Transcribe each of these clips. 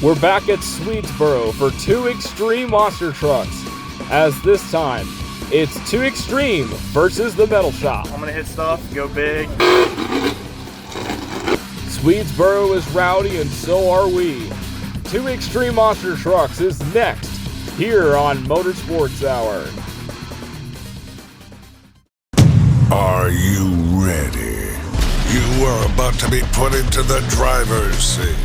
We're back at Swedesboro for 2 Extreme monster trucks, as this time it's 2 Extreme versus the Metal Shop. I'm gonna hit stuff, go big. Swedesboro is rowdy and so are we. 2 Extreme monster trucks is next here on Motorsports Hour. Are you ready? You are about to be put into the driver's seat.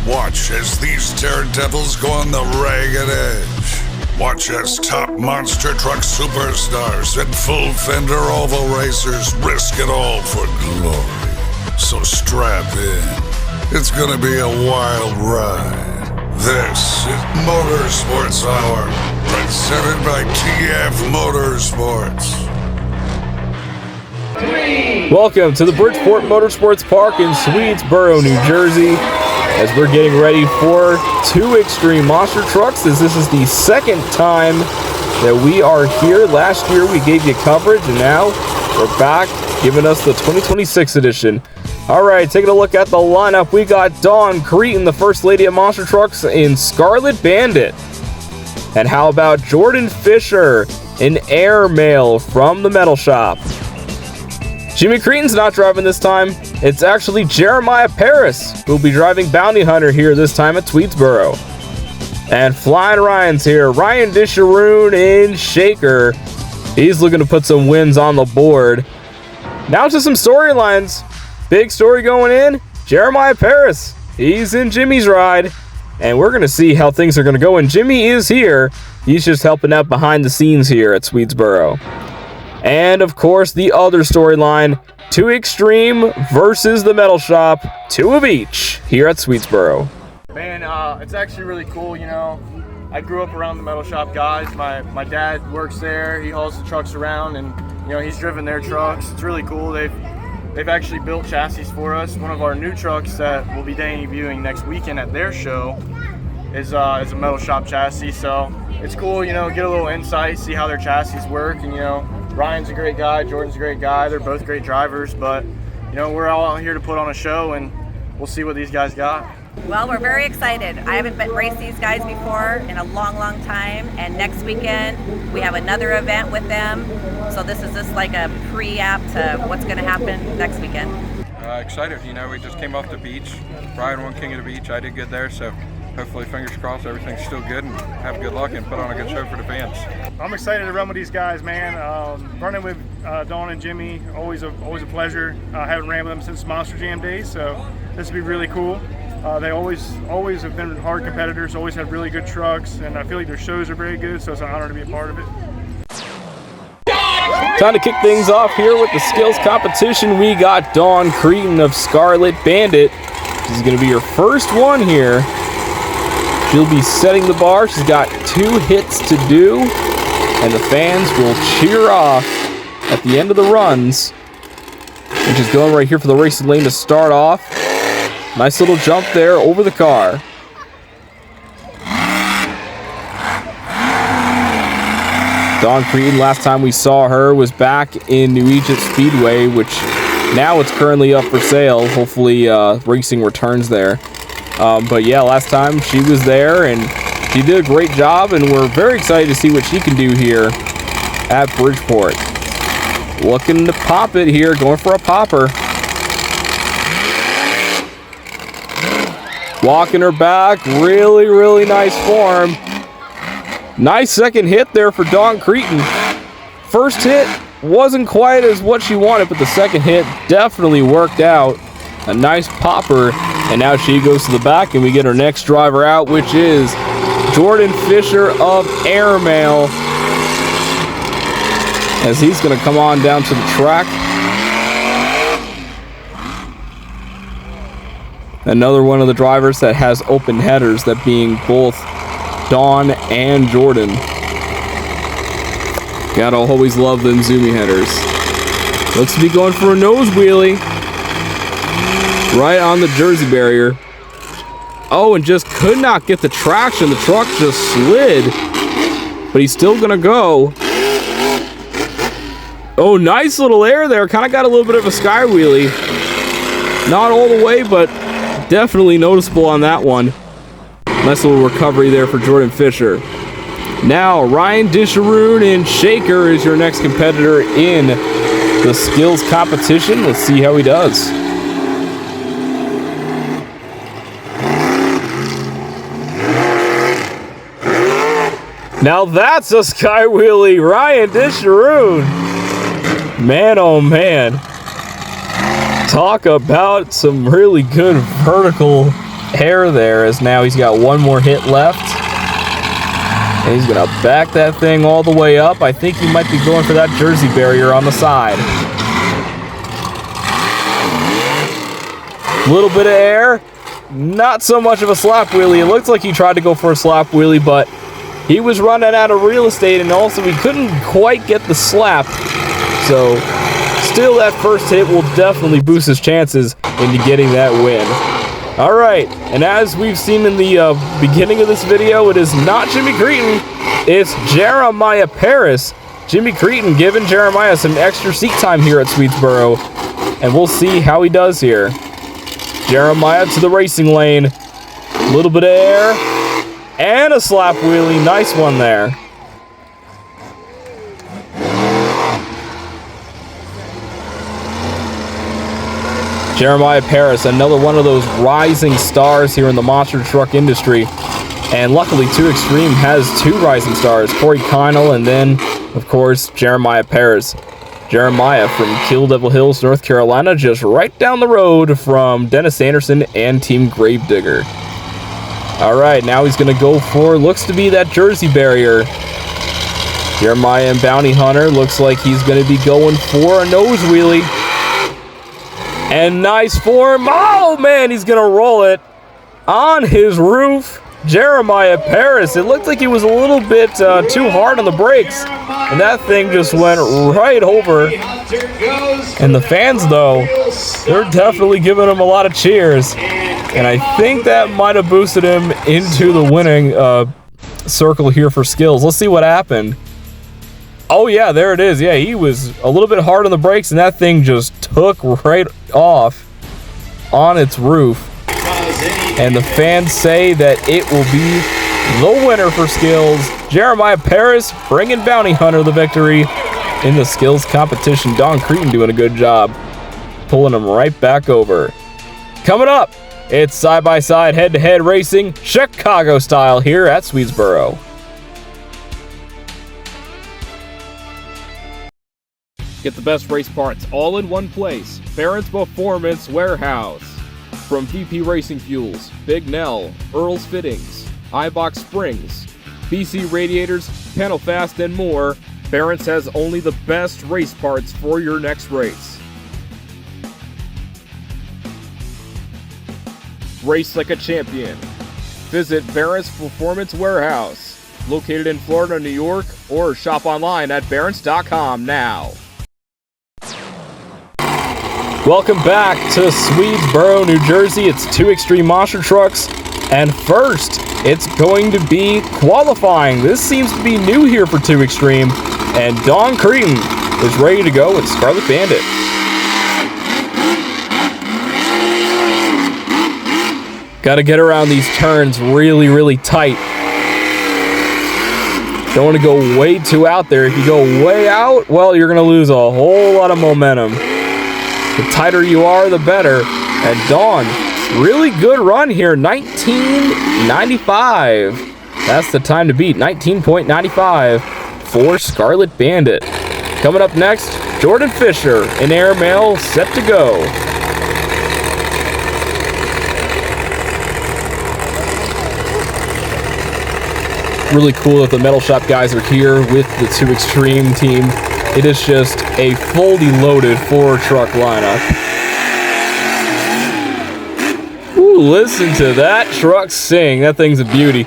Watch as these daredevils go on the ragged edge. Watch as top monster truck superstars and full fender oval racers risk it all for glory. So strap in. It's gonna be a wild ride. This is Motorsports Hour, presented by TF Motorsports. Welcome to the Bridgeport Motorsports Park in Swedesboro, New Jersey, as we're getting ready for 2 Extreme monster trucks, as this is the second time that we are here. Last year we gave you coverage, and now we're back giving us the 2026 edition. Alright, taking a look at the lineup, we got Dawn Creten, the First Lady of Monster Trucks, in Scarlet Bandit. And how about Jordan Fisher in AirMail from the Metal Shop? Jimmy Creten's not driving this time. It's actually Jeremiah Paris who'll be driving Bounty Hunter here this time at Swedesboro. And Flying Ryan's here. Ryan Disharoon in Shaker. He's looking to put some wins on the board. Now to some storylines. Big story going in. Jeremiah Paris. He's in Jimmy's ride. And we're going to see how things are going to go. And Jimmy is here. He's just helping out behind the scenes here at Swedesboro. And, of course, the other storyline, 2 Extreme versus the Metal Shop, 2 of each here at Swedesboro. Man, it's actually really cool, you know. I grew up around the Metal Shop guys. My dad works there. He hauls the trucks around, and, you know, he's driven their trucks. It's really cool. They've actually built chassis for us. One of our new trucks that we'll be debuting next weekend at their show is a Metal Shop chassis. So it's cool, you know, get a little insight, see how their chassis work, and, you know, Ryan's a great guy, Jordan's a great guy. They're both great drivers, but, you know, we're all out here to put on a show, and we'll see what these guys got. Well, we're very excited. I haven't raced these guys before in a long, long time, and next weekend we have another event with them. So this is just like a pre-app to what's going to happen next weekend. Excited. You know, we just came off the beach. Ryan won King of the Beach. I did good there, so hopefully, fingers crossed, everything's still good, and have good luck and put on a good show for the fans. I'm excited to run with these guys, man. Running with Dawn and Jimmy, always a pleasure. I haven't ran with them since Monster Jam days, so this will be really cool. They always have been hard competitors, always have really good trucks, and I feel like their shows are very good, so it's an honor to be a part of it. Time to kick things off here with the skills competition. We got Dawn Creten of Scarlet Bandit. This is going to be her first one here. She'll be setting the bar. She's got 2 hits to do, and the fans will cheer off at the end of the runs. And she's going right here for the racing lane to start off. Nice little jump there over the car. Dawn Creten, last time we saw her was back in New Egypt Speedway, which now it's currently up for sale. Hopefully racing returns there. But yeah, last time she was there, and she did a great job, and we're very excited to see what she can do here at Bridgeport. Looking to pop it here, going for a popper. Walking her back, really, really nice form. Nice second hit there for Dawn Creten. First hit wasn't quite as what she wanted, but the second hit definitely worked out. A nice popper, and now she goes to the back, and we get our next driver out, which is Jordan Fisher of AirMail, as he's going to come on down to the track. Another one of the drivers that has open headers, that being both Dawn and Jordan. Gotta always love them zoomy headers. Looks to be going for a nose wheelie. Right on the Jersey barrier. Oh, and just could not get the traction. The truck just slid. But he's still gonna go. Oh, nice little air there. Kind of got a little bit of a sky wheelie. Not all the way, but definitely noticeable on that one. Nice little recovery there for Jordan Fisher. Now, Ryan Disharoon in Shaker is your next competitor in the skills competition. Let's see how he does. Now that's a sky wheelie, Ryan Disharoon. Man, oh man. Talk about some really good vertical air there, as now he's got one more hit left. And he's gonna back that thing all the way up. I think he might be going for that jersey barrier on the side. Little bit of air. Not so much of a slap wheelie. It looks like he tried to go for a slap wheelie, but he was running out of real estate, and also he couldn't quite get the slap. So still, that first hit will definitely boost his chances into getting that win. All right, and as we've seen in the beginning of this video, it is not Jimmy Creten, it's Jeremiah Paris. Jimmy Creten giving Jeremiah some extra seat time here at Swedesboro, and we'll see how he does here. Jeremiah to the racing lane, a little bit of air, and a slap wheelie. Nice one there. Jeremiah Paris, another one of those rising stars here in the monster truck industry. And luckily, 2 Extreme has 2 rising stars, Corey Kinel and then, of course, Jeremiah Paris. Jeremiah from Kill Devil Hills, North Carolina, just right down the road from Dennis Anderson and Team Gravedigger. All right, now he's going to go for, looks to be that jersey barrier. Jeremiah and Bounty Hunter, looks like he's going to be going for a nose wheelie. And nice form. Oh, man, he's going to roll it on his roof. Jeremiah Paris, it looked like he was a little bit too hard on the brakes. And that thing just went right over. And the fans, though, they're definitely giving him a lot of cheers. And I think that might have boosted him into the winning circle here for skills. Let's see what happened. Oh, yeah, there it is. Yeah, he was a little bit hard on the brakes, and that thing just took right off on its roof. And the fans say that it will be the winner for skills. Jeremiah Paris bringing Bounty Hunter the victory in the skills competition. Don Creten doing a good job pulling him right back over. Coming up, it's side-by-side, head-to-head racing, Chicago style here at Swedesboro. Get the best race parts all in one place. Barron's Performance Warehouse. From VP Racing Fuels, Big Nell, Earl's Fittings, iBox Springs, BC Radiators, Panel Fast, and more, Barron's has only the best race parts for your next race. Race like a champion. Visit Barron's Performance Warehouse, located in Florida, New York, or shop online at barrons.com now. Welcome back to Swedesboro, New Jersey. It's 2 Extreme monster trucks, and first, it's going to be qualifying. This seems to be new here for 2 Extreme, and Don Creten is ready to go with Scarlet Bandit. Got to get around these turns really, really tight. Don't want to go way too out there. If you go way out, well, you're going to lose a whole lot of momentum. The tighter you are, the better. And Dawn, really good run here, 19.95. That's the time to beat, 19.95 for Scarlet Bandit. Coming up next, Jordan Fisher in AirMail, set to go. Really cool that the Metal Shop guys are here with the 2 Extreme team. It is just a fully loaded 4-truck lineup. Ooh, listen to that truck sing. That thing's a beauty.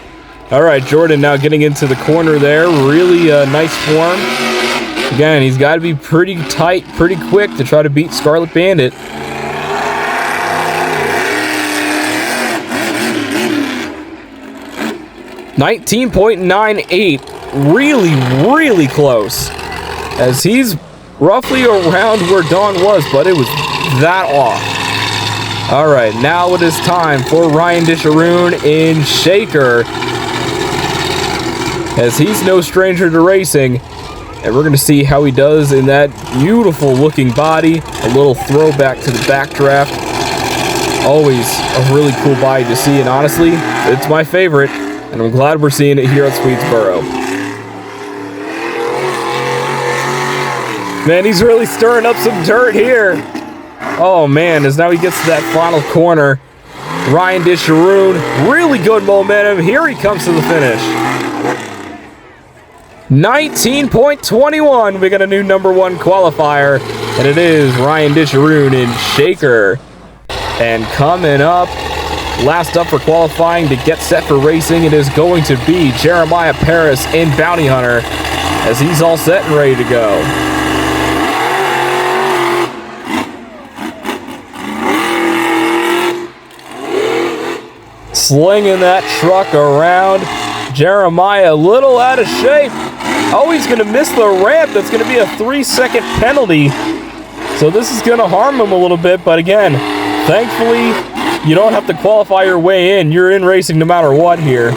All right, Jordan now getting into the corner there. Really nice form. Again, he's got to be pretty tight, pretty quick to try to beat Scarlet Bandit. .98, really close. As he's roughly around where Don was, but it was that off. All right, now it is time for Ryan Disharoon in Shaker, as he's no stranger to racing, and we're going to see how he does in that beautiful looking body. A little throwback to the backdraft. Always a really cool body to see, and honestly, it's my favorite, and I'm glad we're seeing it here at Swedesboro. Man, he's really stirring up some dirt here. Oh man, as now he gets to that final corner. Ryan Disharoon, really good momentum. Here he comes to the finish. 19.21. We got a new #1 qualifier, and it is Ryan Disharoon in Shaker. And coming up, last up for qualifying to get set for racing, it is going to be Jeremiah Paris in Bounty Hunter, as he's all set and ready to go. Slinging that truck around. Jeremiah a little out of shape. Oh, he's going to miss the ramp. That's going to be a 3-second penalty. So this is going to harm him a little bit. But again, thankfully, you don't have to qualify your way in. You're in racing no matter what here.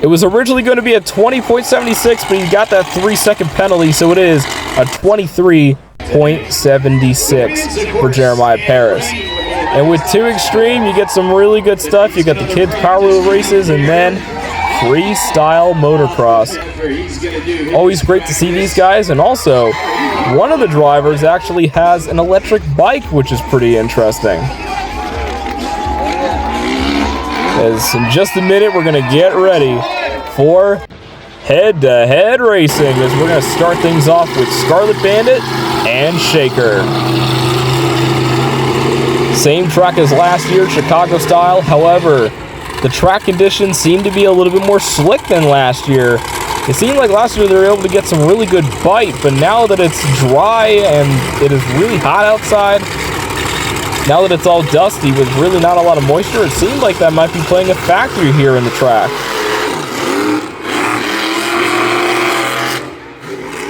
It was originally going to be a 20.76, but he got that 3-second penalty. So it is a 23.76 for Jeremiah Paris. And with 2 Extreme, you get some really good stuff. You got the kids' Power Wheel races, and then freestyle motocross. Always great to see these guys. And also, one of the drivers actually has an electric bike, which is pretty interesting. As in just a minute, we're going to get ready for head-to-head racing, as we're going to start things off with Scarlet, Bandit, and Shaker. Same track as last year, Chicago style. However, the track conditions seem to be a little bit more slick than last year. It seemed like last year they were able to get some really good bite, but now that it's dry and it is really hot outside, now that it's all dusty with really not a lot of moisture, it seems like that might be playing a factor here in the track.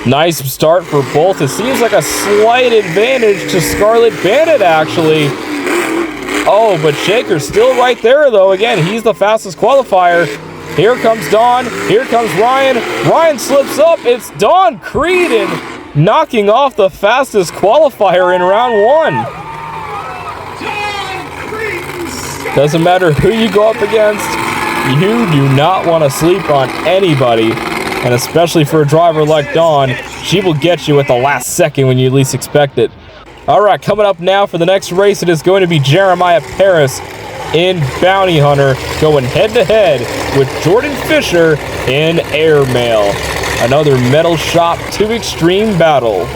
Nice start for both. It seems like a slight advantage to Scarlet Bandit, actually. Oh, but Shaker's still right there, though. Again, he's the fastest qualifier. Here comes Don. Here comes Ryan. Ryan slips up. It's Don Creten knocking off the fastest qualifier in round 1. Doesn't matter who you go up against. You do not want to sleep on anybody. And especially for a driver like Dawn, she will get you at the last second when you least expect it. All right, coming up now for the next race, it is going to be Jeremiah Paris in Bounty Hunter going head-to-head with Jordan Fisher in AirMail. Another Metal Shop 2 Extreme battle.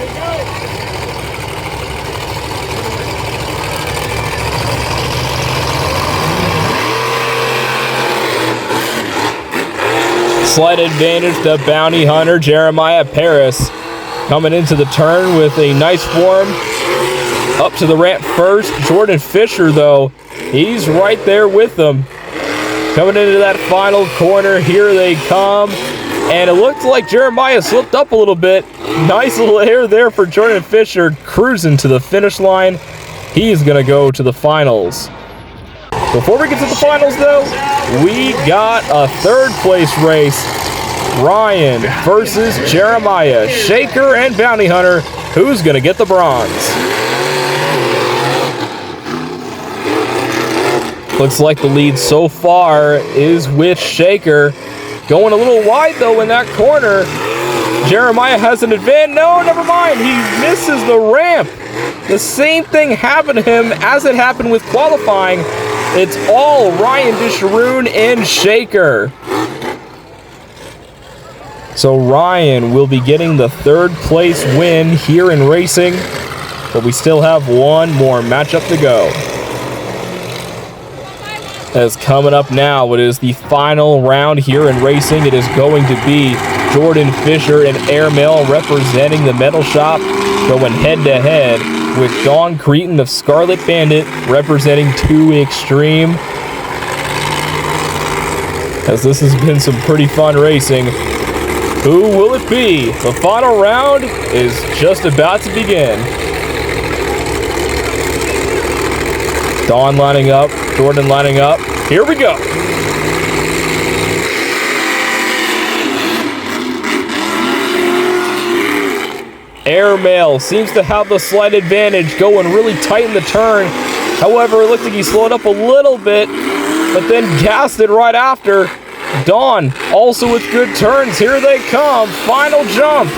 Slight advantage to Bounty Hunter Jeremiah Paris coming into the turn with a nice form. Up to the ramp first. Jordan Fisher, though, he's right there with them. Coming into that final corner, here they come. And it looked like Jeremiah slipped up a little bit. Nice little air there for Jordan Fisher, cruising to the finish line. He's going to go to the finals. Before we get to the finals, though, we got a 3rd place race. Ryan versus Jeremiah. Shaker and Bounty Hunter. Who's going to get the bronze? Looks like the lead so far is with Shaker. Going a little wide, though, in that corner. Jeremiah has an advantage. No, never mind. He misses the ramp. The same thing happened to him as it happened with qualifying. It's all Ryan Disharoon and Shaker. So Ryan will be getting the 3rd place win here in racing, but we still have one more matchup to go. As coming up now, it is the final round here in racing. It is going to be Jordan Fisher and AirMail representing the Metal Shop, going head-to-head with Don Creten of Scarlet Bandit representing 2 Extreme. As this has been some pretty fun racing. Who will it be? The final round is just about to begin. Dawn lining up, Jordan lining up. Here we go. AirMail seems to have the slight advantage, going really tight in the turn. However, it looks like he slowed up a little bit, but then gassed it right after. Dawn also with good turns. Here they come. Final jump.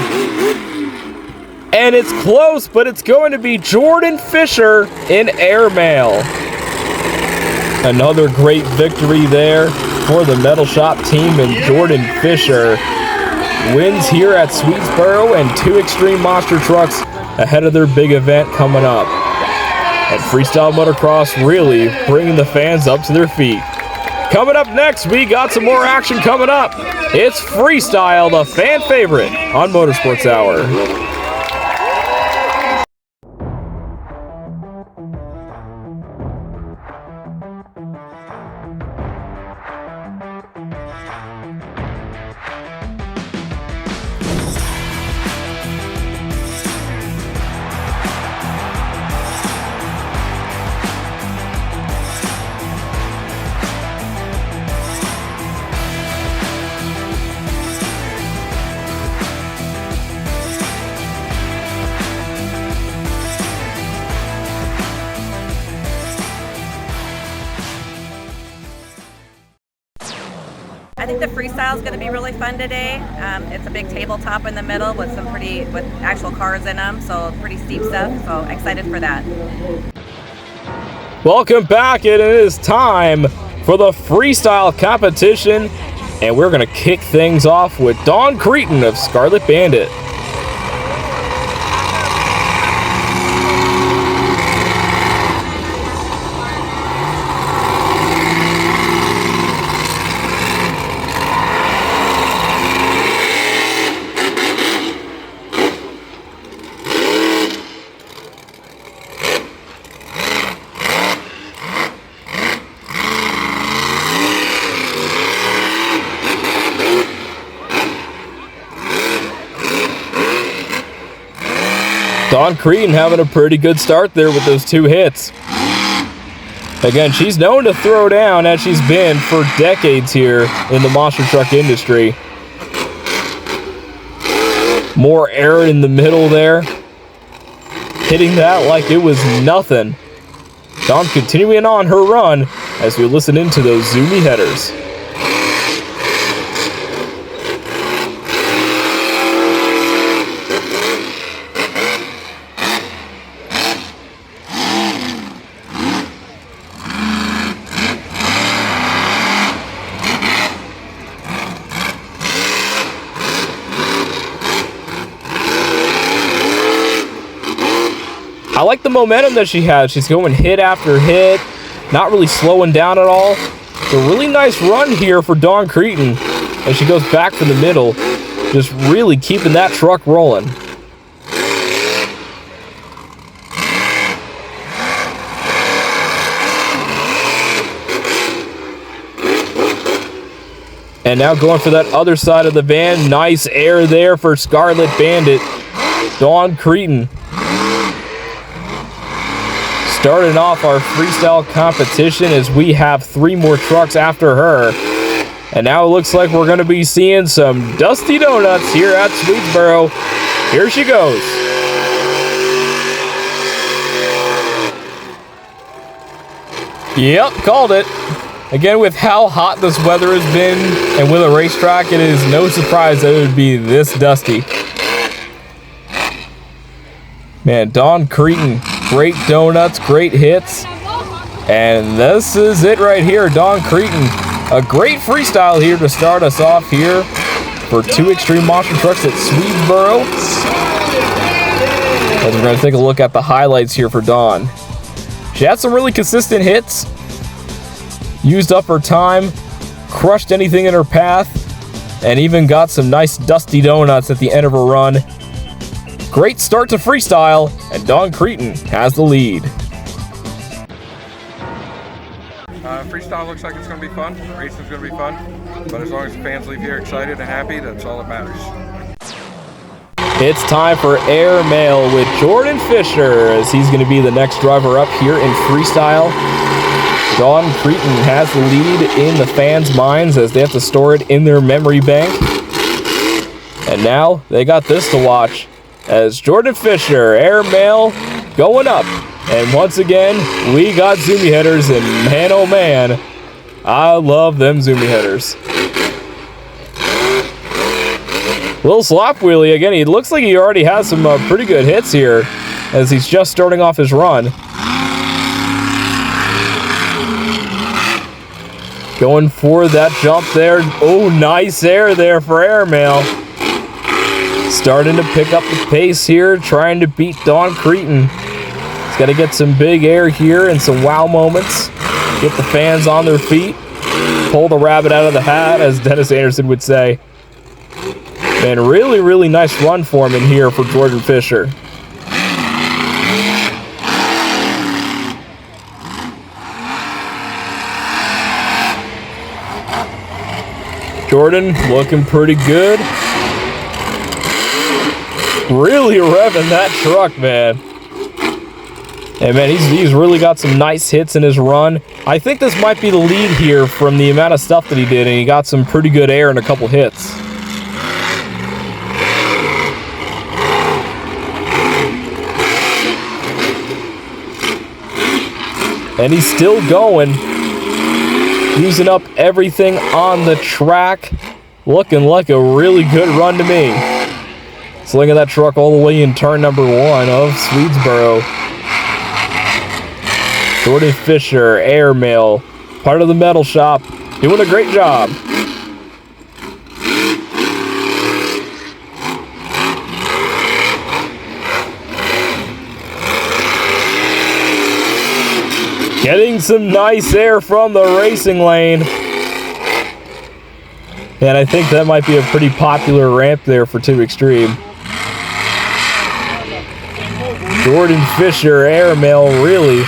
And it's close, but it's going to be Jordan Fisher in AirMail. Another great victory there for the Metal Shop team, and Jordan Fisher wins here at Swedesboro, and 2 Extreme Monster Trucks ahead of their big event coming up. And Freestyle Motocross really bringing the fans up to their feet. Coming up next, we got some more action coming up. It's Freestyle, the fan favorite on Motorsports Hour. I think the freestyle is going to be really fun today. It's a big tabletop in the middle with with actual cars in them, so pretty steep stuff. So excited for that. Welcome back, and it is time for the freestyle competition, and we're going to kick things off with Dawn Creten of Scarlet Bandit. Dawn Creten having a pretty good start there with those 2 hits. Again, she's known to throw down, as she's been for decades here in the monster truck industry. More air in the middle there. Hitting that like it was nothing. Dawn continuing on her run as we listen into those zoomy headers. I like the momentum that she has. She's going hit after hit, not really slowing down at all. It's a really nice run here for Dawn Creten as she goes back from the middle, just really keeping that truck rolling. And now going for that other side of the van. Nice air there for Scarlet Bandit. Dawn Creten starting off our freestyle competition as we have 3 more trucks after her. And now it looks like we're going to be seeing some Dusty Donuts here at Swedesboro. Here she goes. Yep, called it. Again, with how hot this weather has been and with a racetrack, it is no surprise that it would be this dusty. Man, Dawn Creten, great donuts, great hits. And this is it right here, Dawn Creten. A great freestyle here to start us off here for 2 Extreme Monster Trucks at Swedesboro. As we're going to take a look at the highlights here for Dawn. She had some really consistent hits, used up her time, crushed anything in her path, and even got some nice dusty donuts at the end of her run. Great start to freestyle, and Dawn Creten has the lead. Freestyle looks like it's going to be fun. Racing's going to be fun. But as long as the fans leave here excited and happy, that's all that matters. It's time for AirMail with Jordan Fisher, as he's going to be the next driver up here in freestyle. Dawn Creten has the lead in the fans' minds as they have to store it in their memory bank. And now they got this to watch as Jordan Fisher, AirMail going up. And once again, we got zoomie headers, and man, oh man, I love them zoomie headers. Little slop wheelie again. He looks like he already has some pretty good hits here as he's just starting off his run. Going for that jump there. Oh, nice air there for AirMail. Starting to pick up the pace here, trying to beat Dawn Creten. He's got to get some big air here and some wow moments. Get the fans on their feet. Pull the rabbit out of the hat, as Dennis Anderson would say. And really, really nice run for him in here for Jordan Fisher. Jordan looking pretty good. Really revving that truck, man. And man, he's really got some nice hits in his run. I think this might be the lead here from the amount of stuff that he did, and he got some pretty good air and a couple hits. And he's still going, using up everything on the track. Looking like a really good run to me. Slinging that truck all the way in turn number 1 of Swedesboro. Jordan Fisher, AirMail, part of the metal shop, doing a great job. Getting some nice air from the racing lane. And I think that might be a pretty popular ramp there for 2 Extreme. Jordan Fisher, AirMail, really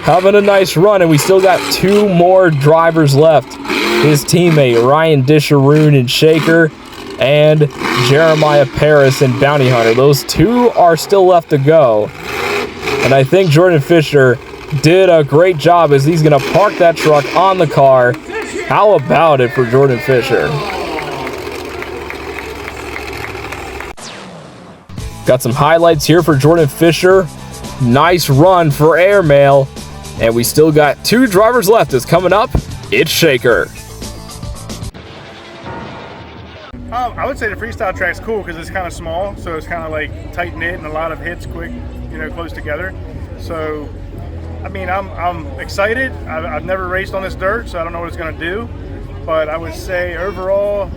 having a nice run, and we still got 2 more drivers left. His teammate, Ryan Disharoon and Shaker, and Jeremiah Paris and Bounty Hunter. Those 2 are still left to go. And I think Jordan Fisher did a great job as he's going to park that truck on the car. How about it for Jordan Fisher? Got some highlights here for Jordan Fisher. Nice run for AirMail. And we still got 2 drivers left. It's coming up. It's Shaker. I would say the freestyle track's cool because it's kind of small, so it's kind of like tight knit and a lot of hits quick, close together. So I mean, I'm excited. I've never raced on this dirt, so I don't know what it's going to do. But I would say overall,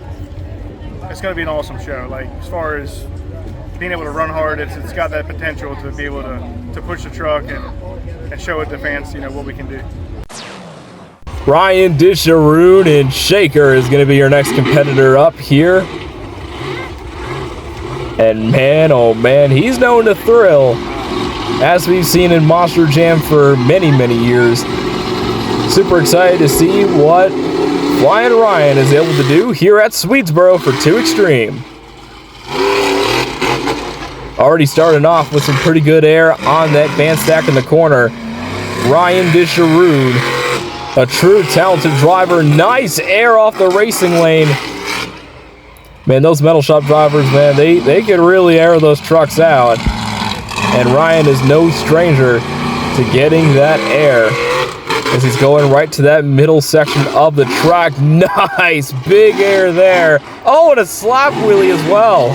it's going to be an awesome show. Like, as far as being able to run hard, it's got that potential to be able to push the truck and show it to fans, what we can do. Ryan Disharoon and Shaker is going to be your next competitor up here. And man, oh man, he's known to thrill, as we've seen in Monster Jam for many, many years. Super excited to see what Flying Ryan is able to do here at Swedesboro for 2 Extreme. Already starting off with some pretty good air on that bandstack in the corner. Ryan Disharoon, a true talented driver. Nice air off the racing lane. Man, those metal shop drivers, man, they can really air those trucks out. And Ryan is no stranger to getting that air as he's going right to that middle section of the track. Nice big air there. Oh, and a slap wheelie as well.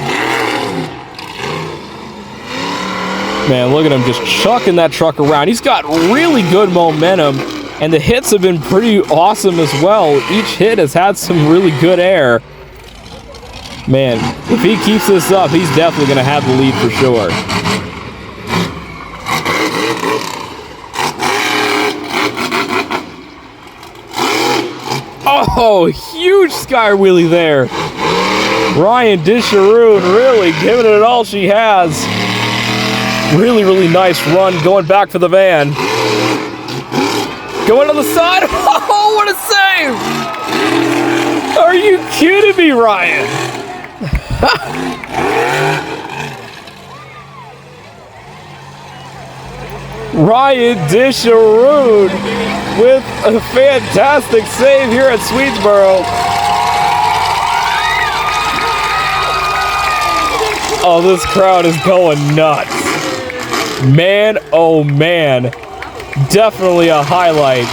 Man, look at him just chucking that truck around. He's got really good momentum, and the hits have been pretty awesome as well. Each hit has had some really good air. Man, if he keeps this up, he's definitely going to have the lead for sure. Oh, huge sky wheelie there. Ryan Disharoon really giving it all she has. Really, really nice run going back for the van. Going on the side. Oh, what a save! Are you kidding me, Ryan? Ryan Disharoon with a fantastic save here at Swedesboro. Oh, this crowd is going nuts. Man, oh man. Definitely a highlight.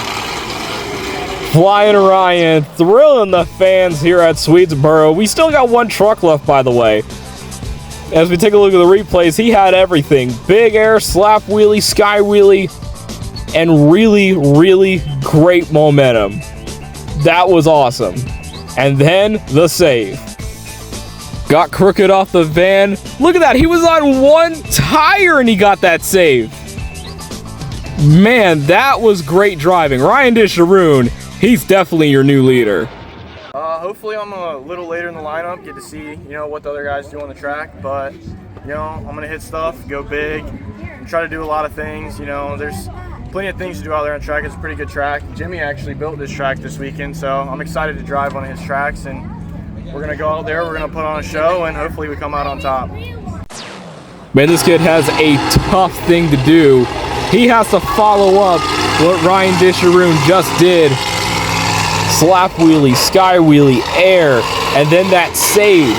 Flying Ryan, thrilling the fans here at Swedesboro. We still got one truck left, by the way. As we take a look at the replays, he had everything. Big air, slap wheelie, sky wheelie, and really, really great momentum. That was awesome. And then the save. Got crooked off the van. Look at that. He was on one tire and he got that save. Man, that was great driving. Ryan Disharoon, he's definitely your new leader. Hopefully I'm a little later in the lineup, get to see, what the other guys do on the track, but, I'm going to hit stuff, go big, and try to do a lot of things. There's plenty of things to do out there on track. It's a pretty good track. Jimmy actually built this track this weekend, so I'm excited to drive one of his tracks, and we're going to go out there, we're going to put on a show, and hopefully we come out on top. Man, this kid has a tough thing to do. He has to follow up what Ryan Disharoon just did. Slap wheelie, sky wheelie, air, and then that save.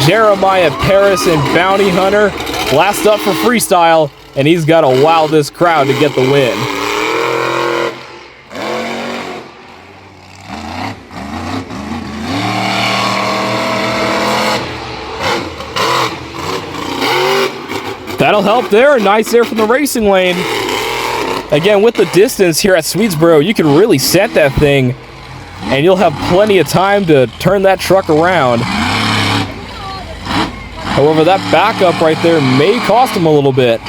Jeremiah Paris and Bounty Hunter last up for freestyle, and he's got to wow this crowd to get the win. That'll help there. Nice there from the racing lane. Again, with the distance here at Swedesboro, you can really set that thing, and you'll have plenty of time to turn that truck around. However, that backup right there may cost him a little bit.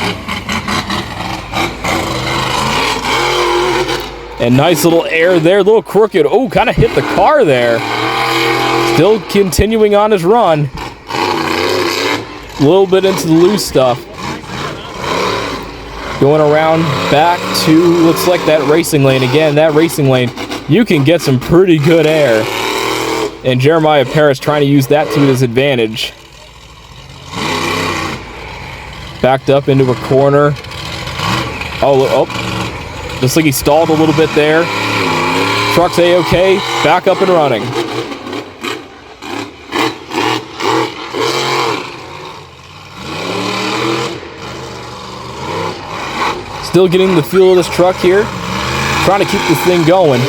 And nice little air there, a little crooked. Oh, kind of hit the car there. Still continuing on his run. A little bit into the loose stuff. Going around back to, looks like that racing lane. Again, that racing lane, you can get some pretty good air. And Jeremiah Paris trying to use that to his advantage. Backed up into a corner. Oh, looks like he stalled a little bit there. Truck's A-okay, back up and running. Still getting the feel of this truck here. Trying to keep this thing going.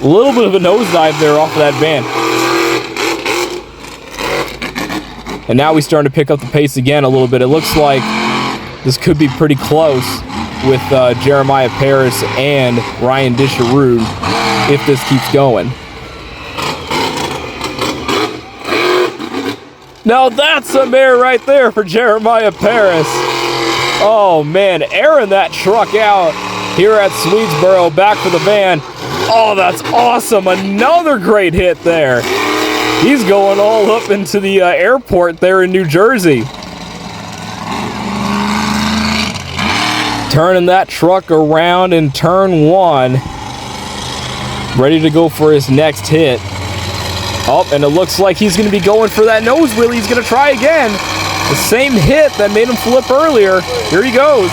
A little bit of a nosedive there off of that van. And now we starting to pick up the pace again a little bit. It looks like this could be pretty close with Jeremiah Paris and Ryan Disharoon if this keeps going. Now that's some air right there for Jeremiah Paris. Oh man, airing that truck out here at Swedesboro, back for the van. Oh, that's awesome. Another great hit there. He's going all up into the airport there in New Jersey. Turning that truck around in turn one. Ready to go for his next hit. Oh, and it looks like he's going to be going for that nose wheel. He's going to try again. The same hit that made him flip earlier. Here he goes.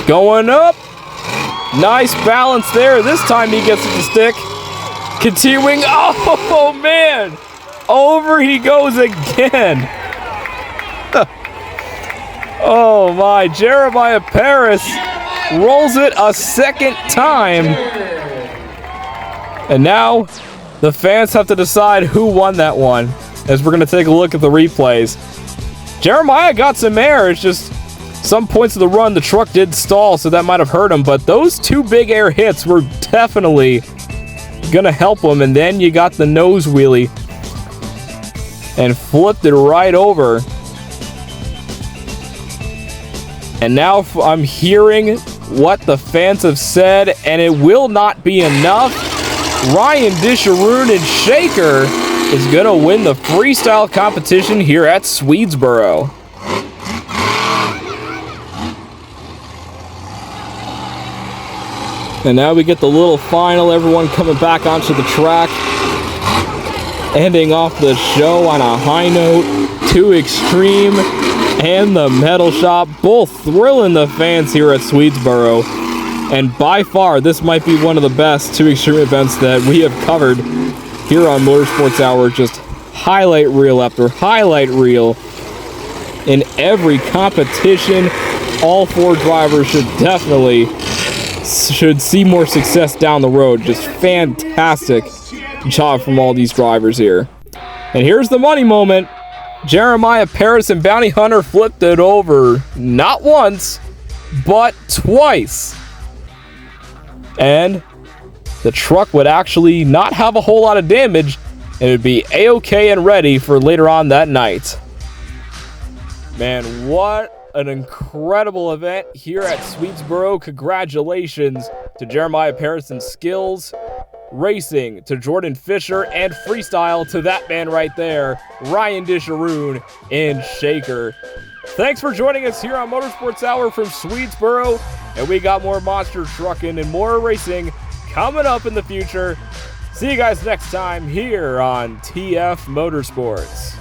Going up. Nice balance there. This time he gets it to stick. Continuing. Oh, man. Over he goes again. Oh, my. Jeremiah Paris rolls it a second time. And now the fans have to decide who won that one, as we're going to take a look at the replays. Jeremiah got some air. It's just some points of the run, the truck did stall, so that might have hurt him. But those two big air hits were definitely going to help him. And then you got the nose wheelie and flipped it right over. And now I'm hearing what the fans have said, and it will not be enough. Ryan Disharoon and Shaker is going to win the freestyle competition here at Swedesboro. And now we get the little final, everyone coming back onto the track. Ending off the show on a high note, 2 Extreme and the Metal Shop, both thrilling the fans here at Swedesboro. And by far, this might be one of the best 2 Extreme events that we have covered here on Motorsports Hour. Just highlight reel after highlight reel in every competition. All 4 drivers should see more success down the road. Just fantastic job from all these drivers here. And here's the money moment. Jeremiah Paris and Bounty Hunter flipped it over not once, but twice. And the truck would actually not have a whole lot of damage, and it would be A-okay and ready for later on that night. Man, what an incredible event here at Swedesboro. Congratulations to Jeremiah Paris and Skills Racing, to Jordan Fisher, and freestyle to that man right there, Ryan Disharoon in Shaker. Thanks for joining us here on Motorsports Hour from Swedesboro, and we got more monster trucking and more racing coming up in the future. See you guys next time here on TF Motorsports.